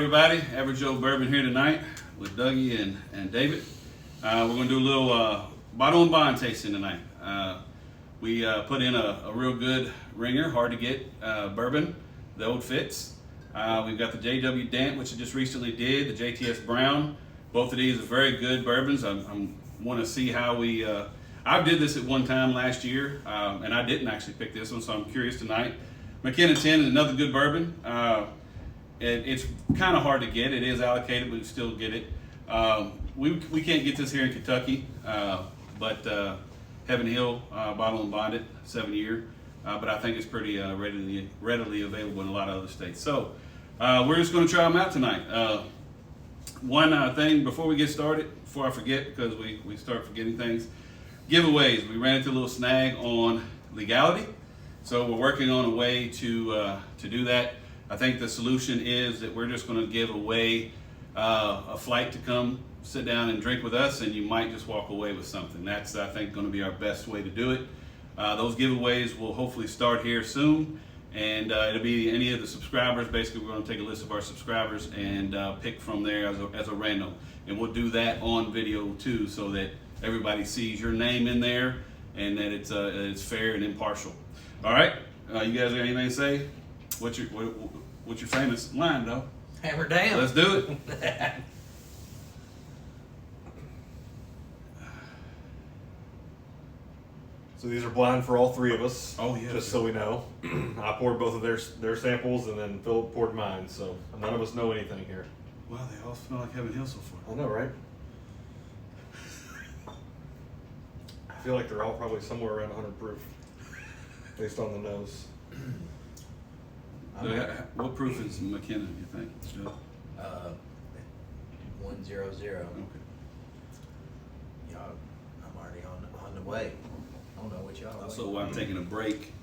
Everybody, AverageJoeBourbon here tonight with Dougie and David. We're going to do a little bottle and bond tasting tonight. We put in a real good ringer, hard to get bourbon, the Old Fitz. We've got the J.W.Dant, which I just recently did, the JTS Brown. Both of these are very good bourbons. I want to see how we. I did this at one time last year, and I didn't actually pick this one, so I'm curious tonight. McKenna 10 is another good bourbon. It's kind of hard to get. It is allocated, but we still get it. We can't get this here in Kentucky, but Heaven Hill bottle and bonded, 7-year. But I think it's pretty readily available in a lot of other states. So we're just going to try them out tonight. One thing before we get started, before I forget, because we start forgetting things, giveaways. We ran into a little snag on legality, so we're working on a way to do that. I think the solution is that we're just going to give away a flight to come sit down and drink with us, and you might just walk away with something. That's, I think, going to be our best way to do it. Those giveaways will hopefully start here soon, and it'll be any of the subscribers. Basically, we're going to take a list of our subscribers and pick from there as a random. And we'll do that on video too, so that everybody sees your name in there and that it's fair and impartial. All right, you guys got anything to say? What's your famous line, though? Hammer down. Let's do it. So these are blind for all three of us. Oh, yeah. Just so we know. I poured both of their samples, and then Philip poured mine. So none of us know anything here. Wow, they all smell like Heaven Hill so far. I know, right? I feel like they're all probably somewhere around 100 proof, based on the nose. What proof is McKenna, you think? Joe? 100. Okay. Y'all, I'm already on the way. I don't know what y'all. So while I'm taking a break,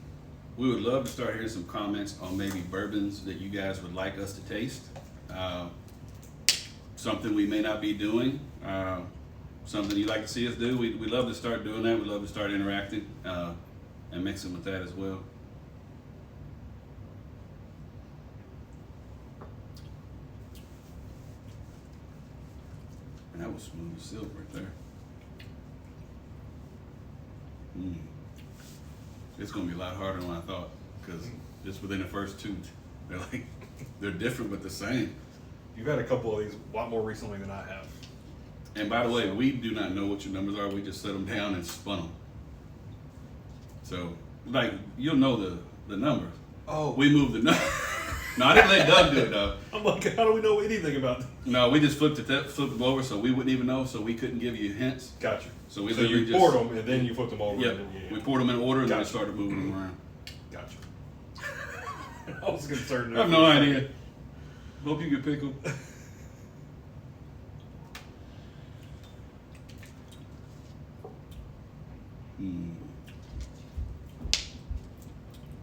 we would love to start hearing some comments on maybe bourbons that you guys would like us to taste. Something we may not be doing. Something you'd like to see us do. We'd love to start doing that. We'd love to start interacting and mixing with that as well. And that was smooth as silk right there. It's gonna be a lot harder than I thought, because just within the first two, they're different but the same. You've had a couple of these a lot more recently than I have. And by the way, we do not know what your numbers are. We just set them down and spun them. So, you'll know the numbers. Oh. We moved the numbers. No, I didn't let Doug do it though. I'm like, how do we know anything about them? No, we just flipped them over, so we wouldn't even know, so we couldn't give you hints. Gotcha. So we So literally you just poured them and then you flipped them over. Yep. And then, We poured them in order and then we Gotcha. started moving them around. Gotcha. I was concerned. I have no idea. Hope you can pick them.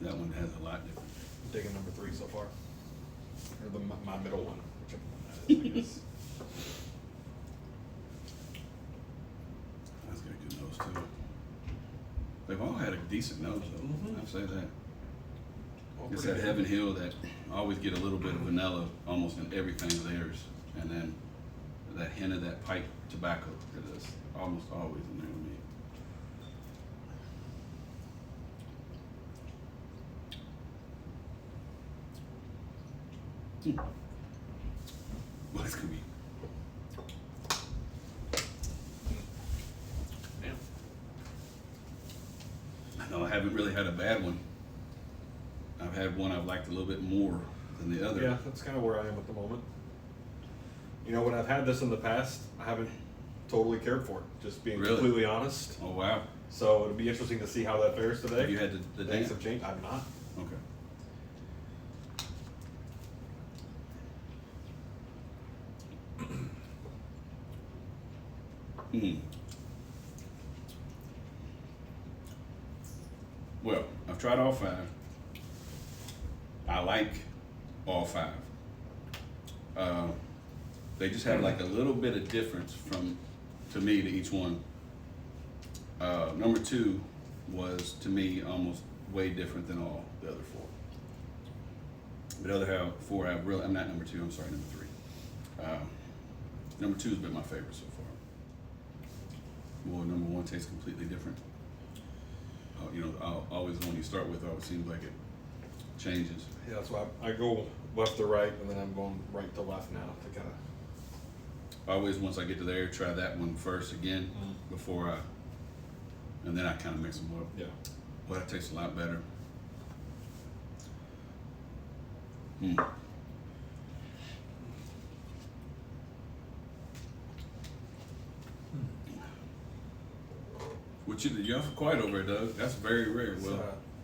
That one has a lot different. I'm taking number 3 so far. Or my middle one, whichever one that is, I guess. That's got a good nose too. They've all had a decent nose though. I'll say that. It's that Heaven Hill that I always get a little bit of vanilla almost in everything of theirs, and then that hint of that pipe tobacco that is almost always in there with me. Well, it's gonna be. Damn. I know I haven't really had a bad one. I've had one I've liked a little bit more than the other. Yeah, that's kind of where I am at the moment. You know, when I've had this in the past, I haven't totally cared for it, just being Really? completely honest. Oh wow. So it'll be interesting to see how that fares today. Have you had the Things dance? have changed. I've not. Okay. Well, I've tried all 5. I like all 5. They just have like a little bit of difference to me to each one. Number 2 was to me almost way different than all the other four. But the other four have really, I'm not number two, I'm sorry, number three. Number 2 has been my favorite so far. Well, number 1 tastes completely different. Always the one you start with always seems like it changes. Yeah, that's why I go left to right, and then I'm going right to left now to kind of. Always, once I get to there, try that one first again before and then I kind of mix them up. Yeah. Well, that tastes a lot better. You're awful quiet over there, Doug. That's very rare. It's, Well,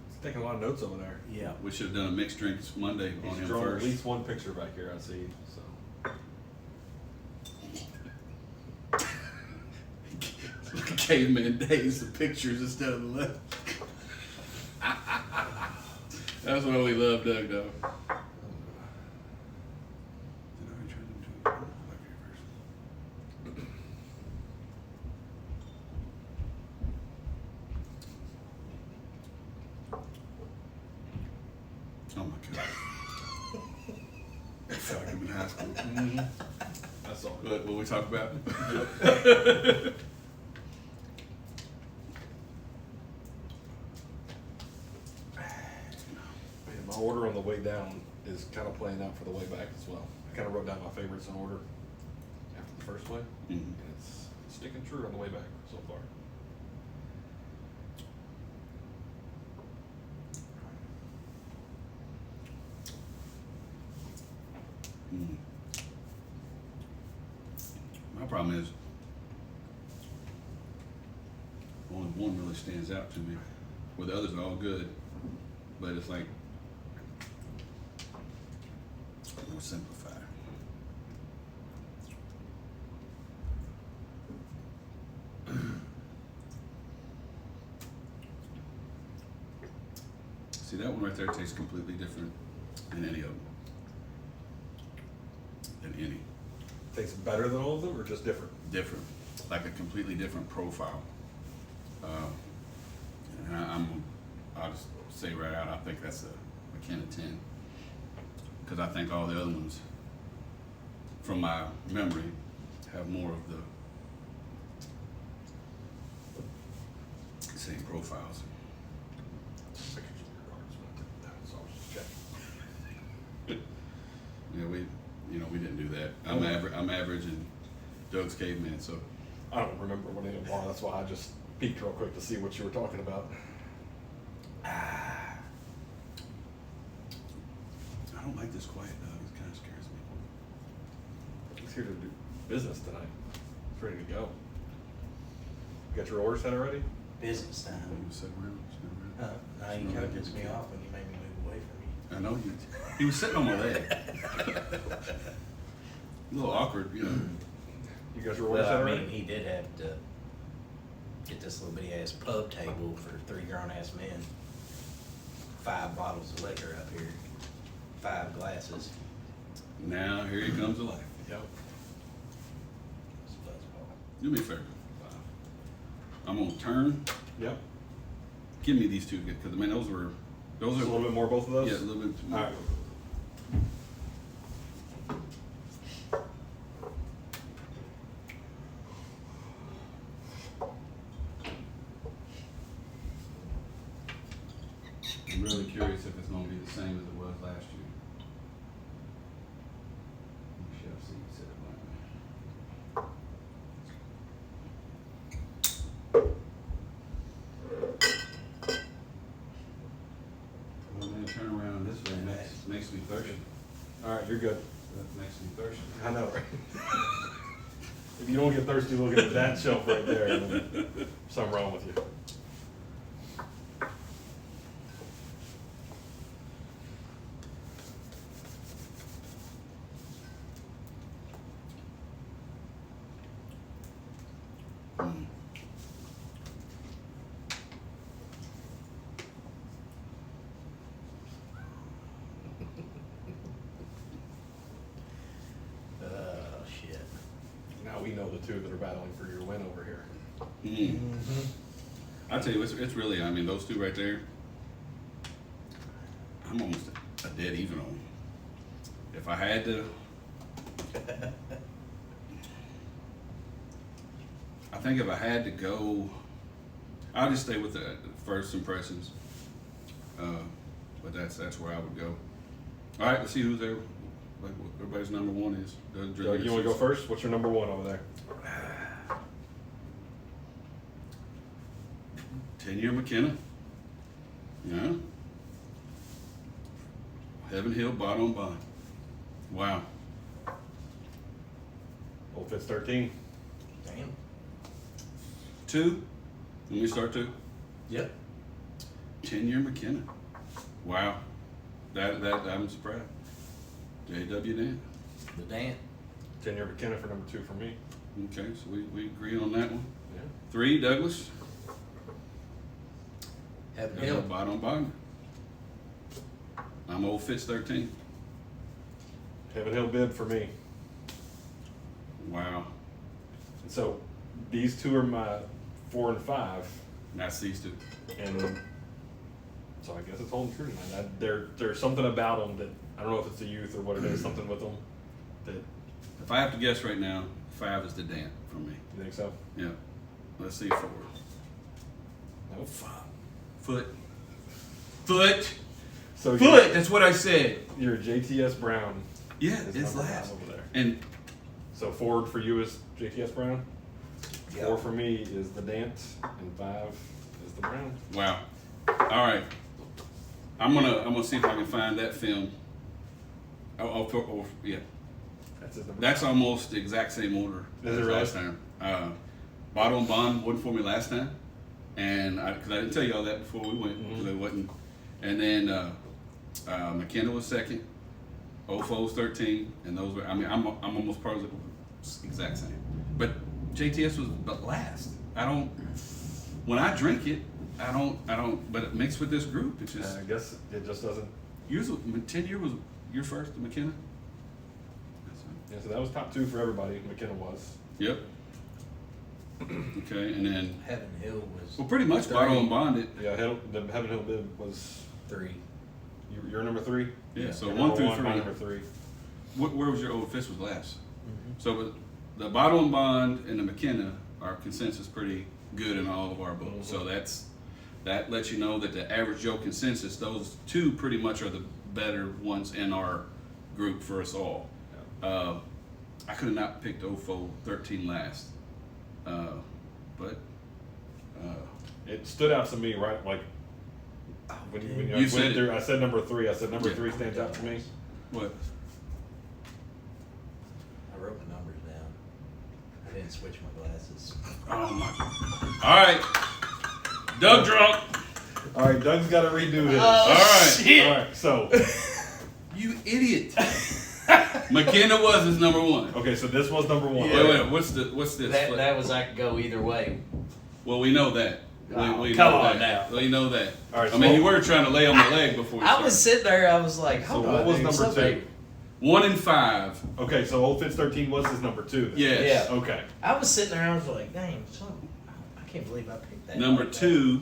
it's taking a lot of notes over there. Yeah. we should have done a mixed drinks Monday on He's him drawn first. at least one picture back here, I see. So. Caveman days, the pictures instead of the left. That's what we love, Doug, though. Did I already try to do it? Like reverse. Oh my God. I felt like I'm in high school. That's all. What we talk about? Man, my order on the way down is kind of playing out for the way back as well. I kind of wrote down my favorites in order after the first way, and it's sticking true on the way back so far. My problem is only one really stands out to me. Where the others are all good, but it's like more simplified. See, that one right there tastes completely different than any of them. Than any. Tastes better than all of them, or just different? Different, like a completely different profile. And I'll just say right out, I think that's a McKenna 10. Because I think all the other ones, from my memory, have more of the same profiles. Pictures of your cards, so I was just checking. Yeah, we didn't do that. I'm average and Doug's caveman, so. I don't remember what any of them are, that's why I just peeked real quick to see what you were talking about. I don't like this quiet, Doug. It kind of scares me. He's here to do business tonight. He's ready to go. You got your order set already? Business time. You sit around, Now you kind of pissed me off when you made me move away from you. I know you. He was sitting on my leg. A little awkward, you know. You got your order set Well, I already? mean, he did have to get this little bitty ass pub table for 3 grown ass men. 5 bottles of liquor up here, 5 glasses. Now here he comes to life. Yep. It's fuzzball. Do me a favor. I'm gonna turn. Yep. Give me these 2 because I mean those are A little bit more, both of those? Yeah, a little bit more. All right. I'm really curious if it's gonna be the same as it was last year. We shall see. Said it like that. Well, man, turn around this way makes me thirsty. All right, you're good. That makes me thirsty. I know, right? If you don't get thirsty looking at that shelf right there, then something wrong with you. Mm. Shit. Now we know the 2 that are battling for your win over here. Mm. I tell you, it's really. I mean, those 2 right there. I'm almost a dead even on. If I had to think if I had to go, I'll just stay with the first impressions. But that's where I would go. All right, let's see who's there. Like what everybody's number one is. Doug, you want to go first? What's your number one over there? 10-year McKenna. Yeah. Heaven Hill bottom bond. Wow. Old Fitz 13. Damn. 2. Let me start 2. Yep. 10-year McKenna. Wow. That I'm surprised. J.W.Dant. The Dant. 10-year McKenna for number 2 for me. Okay, so we agree on that one. Yeah. 3, Douglas. Heaven That's Hill. a bottom bond. I'm Old Fitz 13. Heaven Hill bib for me. Wow. And so these two are my 4 and 5. That's these 2. And so I guess it's holding true tonight. There's something about them that, I don't know if it's the youth or what it is, something with them that, If I have to guess right now, 5 is the Dant for me. you think so? Yeah. Let's see 4. Nope. Foot. So Foot. That's what I said. You're a JTS Brown. Yeah, is it's number last. 5 over there. And So forward for you is JTS Brown. Yep. 4 for me is the Dant, and 5 is the Brown. wow. All right. I'm gonna see if I can find that film. Yeah. That's his number. That's almost the exact same order Is as it really? last time. Bottle and Bond wasn't for me last time, and because I didn't tell you all that before we went, because it wasn't. And then McKenna was second, Ofo's 13, and those were. I mean, I'm almost positive exact same. But JTS was but last. I don't. When I drink it, I don't. But it mixed with this group, it's just. I guess it just doesn't. Yours, 10-year was your first, McKenna. Yeah, so that was top 2 for everybody. McKenna was. Yep. Okay, and then Heaven Hill was well, pretty much bottle and bonded. Yeah, the Heaven Hill bib was 3. you're number 3. Yeah, so You're 1 through number 3. Number 3. Where was your Old Fitz was last? So the bottle and bond and the McKenna are consensus pretty good in all of our books. So that lets you know that the average Joe consensus, those 2 pretty much are the better ones in our group for us all. I could have not picked Ofo 13 last, but It stood out to me, right? Like when You I said went it. through, I said number 3. I said number Yeah. 3 stands out to me. what? I wrote the numbers down. I didn't switch my glasses. Oh my! All right, Doug drunk. All right, Doug's got to redo his. All right, Shit. All right, so you idiot. McKenna was his number 1. okay, so this was number 1. Wait, what's this? That was, I could go either way. Well, we know that. Oh, we come know on that. now. We know that. All right, I mean, so- you were trying to lay on my leg before we I started. was sitting there, I was like, So hold what on, was dude, number somebody- 2? 1 and 5. Okay, so Old Fitz 13 was his number 2. Then. Yes. Yeah. Okay. I was sitting there, I was like, dang, I can't believe I picked that. Number like that. 2,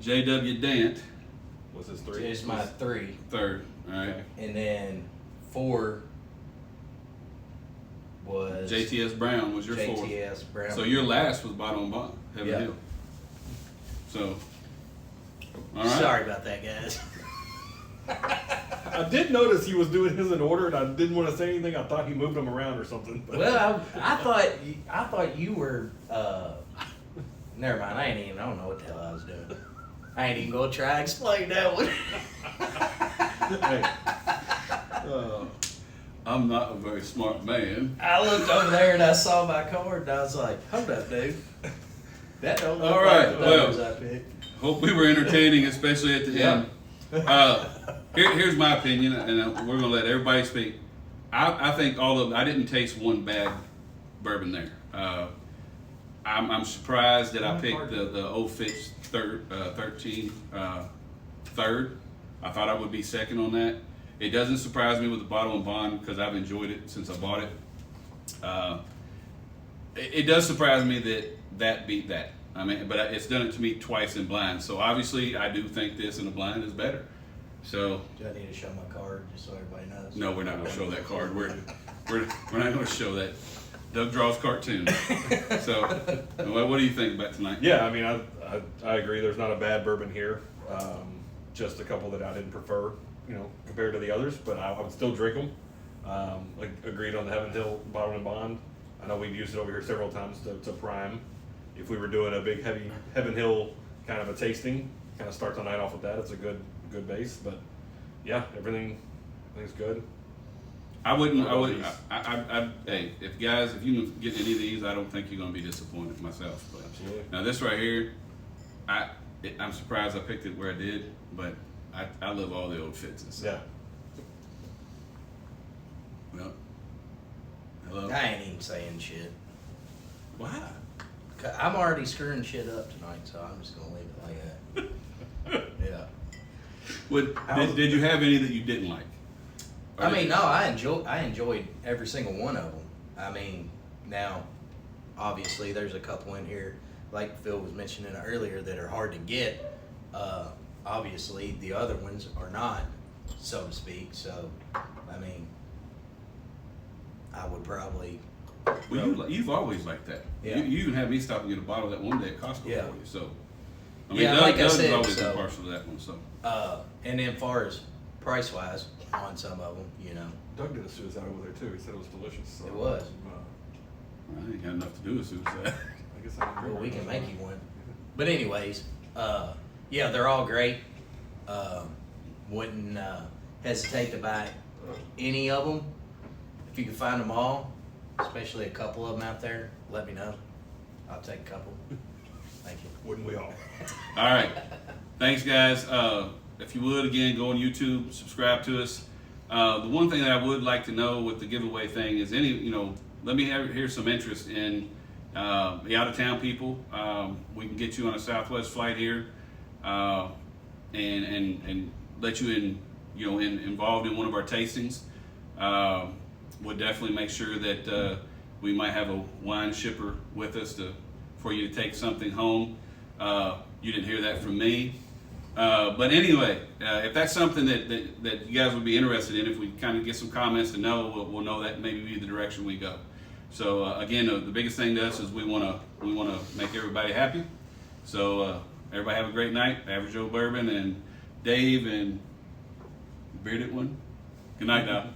J.W.Dant, Was his 3? It's my 3. third. All right. Okay. And then 4 was JTS Brown was your 4th. JTS Brown. So your last was bottom and bottom, Heaven Yeah. Hill. So, all right. Sorry about that, guys. I did notice he was doing his in order, and I didn't want to say anything. I thought he moved them around or something. But. Well, I thought you were. Never mind. I don't know what the hell I was doing. I ain't even gonna try to explain that one. Hey, I'm not a very smart man. I looked over there and I saw my card and I was like, "Hold up, dude. That don't look All like right, the numbers I picked." Hope we were entertaining, especially at the Yeah. end. Here's my opinion, and we're gonna let everybody speak. I think all of I didn't taste one bad bourbon there. I'm surprised that I picked the Old Fitz 13 third. I thought I would be second on that. It doesn't surprise me with the bottle and bond because I've enjoyed it since I bought it. It does surprise me that beat that. I mean, but it's done it to me twice in blind. So obviously, I do think this in a blind is better. So Do I need to show my card just so everybody knows? no, we're not going to show that card. We're not going to show that. Doug draws cartoons. So, what do you think about tonight? Yeah, I mean, I agree. There's not a bad bourbon here. Just a couple that I didn't prefer, you know, compared to the others, but I would still drink them. Like agreed on the Heaven Hill Bottle and Bond. I know we've used it over here several times to prime. If we were doing a big heavy Heaven Hill kind of a tasting, kind of start the night off with that. It's a good base, but yeah, everything's good. I hey, if you can get any of these, I don't think you're gonna be disappointed myself. But Absolutely. now this right here, I'm surprised I picked it where I did, but I love all the Old Fitzes. So. Yeah. Well, hello. I ain't even saying shit. Why? I'm already screwing shit up tonight, so I'm just gonna leave it like that. Yeah. Did you have any that you didn't like? Or I did mean, you- no, I enjoyed every single one of them. I mean, now, obviously, there's a couple in here, like Phil was mentioning earlier, that are hard to get. Obviously, the other ones are not, so to speak. So, I mean, I would probably. Well, you've always liked that. Yeah. You even had me stop and get a bottle that one day at Costco Yeah. for you. So, I mean, Yeah, Doug, like I Doug said, has always so- been partial to that one. So, And then, far as price wise, on some of them, you know, Doug did a suicide over there too. He said it was delicious. So, It was. I ain't got enough to do with suicide. I guess I well, we can make you one. But anyways, yeah, they're all great. Wouldn't hesitate to buy any of them. If you can find them all, especially a couple of them out there, let me know. I'll take a couple. Thank you. Wouldn't we all? All right. Thanks, guys. If you would, again, go on YouTube, subscribe to us. The one thing that I would like to know with the giveaway thing is let me hear some interest in the out-of-town people. We can get you on a Southwest flight here and let you involved in one of our tastings. We'll definitely make sure that we might have a wine shipper with us for you to take something home. You didn't hear that from me. But anyway, if that's something that you guys would be interested in, if we kind of get some comments to know, we'll know that maybe be the direction we go. So again, the biggest thing to us is we want to make everybody happy. So everybody have a great night. Average Joe Bourbon and Dave and Bearded One. Good night, now.